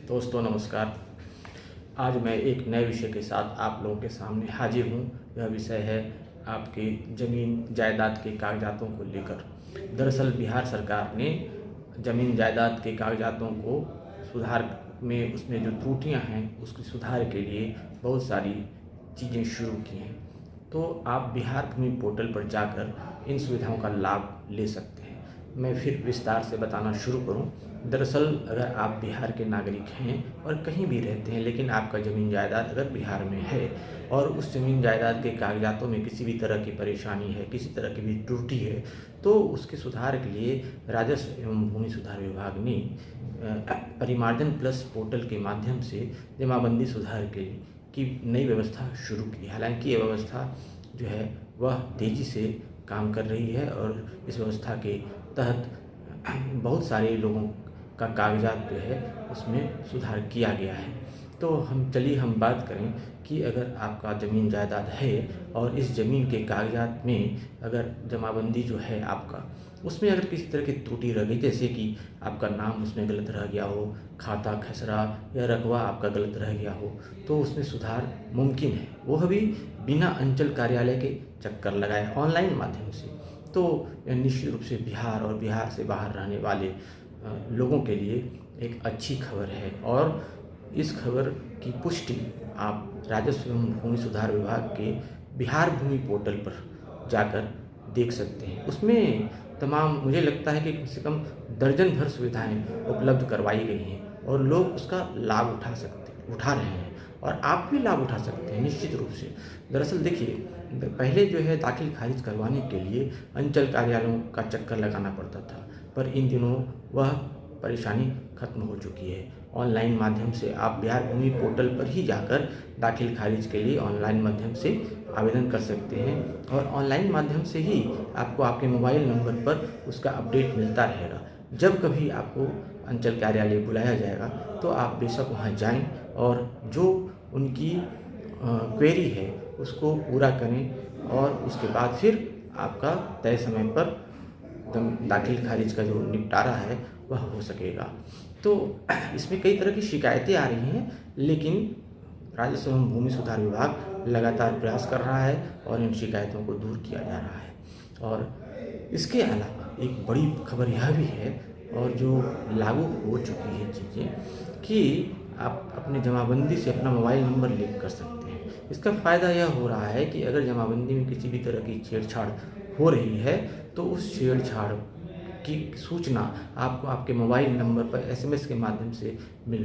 दोस्तों नमस्कार। आज मैं एक नए विषय के साथ आप लोगों के सामने हाजिर हूँ। यह विषय है आपके ज़मीन जायदाद के कागजातों को लेकर। दरअसल बिहार सरकार ने ज़मीन जायदाद के कागजातों को सुधार में उसमें जो त्रुटियां हैं उसके सुधार के लिए बहुत सारी चीज़ें शुरू की हैं। तो आप बिहार भूमि पोर्टल पर जाकर इन सुविधाओं का लाभ ले सकते हैं। मैं फिर विस्तार से बताना शुरू करूं। दरअसल अगर आप बिहार के नागरिक हैं और कहीं भी रहते हैं, लेकिन आपका ज़मीन जायदाद अगर बिहार में है और उस ज़मीन जायदाद के कागजातों में किसी भी तरह की परेशानी है, किसी तरह की भी त्रुटि है, तो उसके सुधार के लिए राजस्व एवं भूमि सुधार विभाग ने परिमार्जन प्लस पोर्टल के माध्यम से जमाबंदी सुधार की नई व्यवस्था शुरू की। हालांकि ये व्यवस्था जो है वह तेज़ी से काम कर रही है और इस व्यवस्था के तहत बहुत सारे लोगों का कागजात जो है उसमें सुधार किया गया है। तो हम बात करें कि अगर आपका ज़मीन जायदाद है और इस ज़मीन के कागजात में अगर जमाबंदी जो है आपका उसमें अगर किसी तरह की त्रुटि रह गई, जैसे कि आपका नाम उसमें गलत रह गया हो, खाता खसरा या रकबा आपका गलत रह गया हो, तो उसमें सुधार मुमकिन है, वह भी बिना अंचल कार्यालय के चक्कर लगाए ऑनलाइन माध्यम से। तो यह निश्चित रूप से बिहार और बिहार से बाहर रहने वाले लोगों के लिए एक अच्छी खबर है और इस खबर की पुष्टि आप राजस्व एवं भूमि सुधार विभाग के बिहार भूमि पोर्टल पर जाकर देख सकते हैं। उसमें तमाम मुझे लगता है कि कम से कम दर्जन भर सुविधाएं उपलब्ध करवाई गई हैं और लोग उसका लाभ उठा रहे हैं और आप भी लाभ उठा सकते हैं निश्चित रूप से। दरअसल देखिए, पहले जो है दाखिल खारिज करवाने के लिए अंचल कार्यालयों का चक्कर लगाना पड़ता था, पर इन दिनों वह परेशानी खत्म हो चुकी है। ऑनलाइन माध्यम से आप बिहार भूमि पोर्टल पर ही जाकर दाखिल खारिज के लिए ऑनलाइन माध्यम से आवेदन कर सकते हैं और ऑनलाइन माध्यम से ही आपको आपके मोबाइल नंबर पर उसका अपडेट मिलता रहेगा। जब कभी आपको अंचल कार्यालय बुलाया जाएगा तो आप बेशक वहां जाएं और जो उनकी क्वेरी है उसको पूरा करें और उसके बाद फिर आपका तय समय पर दाखिल खारिज का जो निपटारा है वह हो सकेगा। तो इसमें कई तरह की शिकायतें आ रही हैं, लेकिन राजस्व एवं भूमि सुधार विभाग लगातार प्रयास कर रहा है और इन शिकायतों को दूर किया जा रहा है। और इसके अलावा एक बड़ी खबर यह भी है और जो लागू हो चुकी है चीज़ें कि आप अपने जमाबंदी से अपना मोबाइल नंबर लिंक कर सकते हैं। इसका फ़ायदा यह हो रहा है कि अगर जमाबंदी में किसी भी तरह की छेड़छाड़ हो रही है तो उस छेड़छाड़ की सूचना आपको आपके मोबाइल नंबर पर SMS के माध्यम से मिल